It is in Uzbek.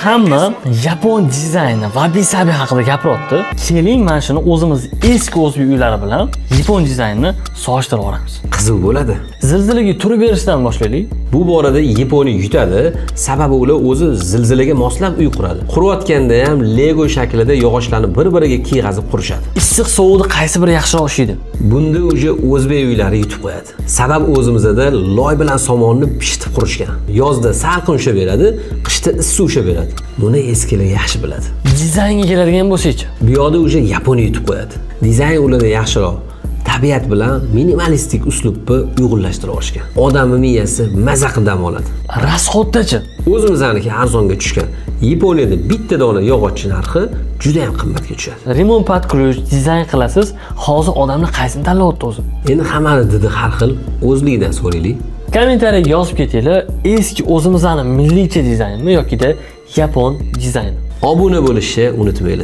hamma yapon dizayni wabi-sabi haqida gapiryapti. Keling, mana shuni o'zimiz eski o'zbek uylari bilan yapon dizaynini solishtirib olamiz. Qiziq bo'ladi. Zilzilaga turib berishdan boshlaylik. Bu borada Yaponiya yutadi, sababi ular o'zi zilzilaga moslab uy quradi. Qurayotganda ham Lego shaklida yog'ochlarni bir-biriga qiyg'azib qurishadi. Issiq sovuqni qaysi biri yaxshiroq ishlaydi? Bunda o'sha o'zbek uylari yutib qo'yadi. Sabab o'zimizda loy bilan somonni pishitib qurishgan. Yozda salqin usha beradi, qishda issiq usha beradi. Buni eskilar yaxshi biladi. Dizaynga keladigan bo'lsak-chi, Bu yoqda o'sha Yaponiya yutib qo'yadi. Dizayn ularda yaxshiroq. Tabiat bilan minimalistik uslubni uyg'unlashtirib olishgan. Odamning miyasi maza qilib dam oladi. rasxoddachi. O'zimizniki arzonga tushgan. Yaponiyada bitta dona yog'ochchi narxi juda ham qimmatga tushadi. Remont patkuluj dizayn qilasiz. Hozir odamlar qaysini tanlayapti o'zi? Endi hammani didi har xil, o'zligidan so'raylik. Kommentariyaga yozib ketinglar, eski o'zimizning milliycha dizaynmi yoki-da yapon dizayni. Obuna bo'lishni unutmanglar.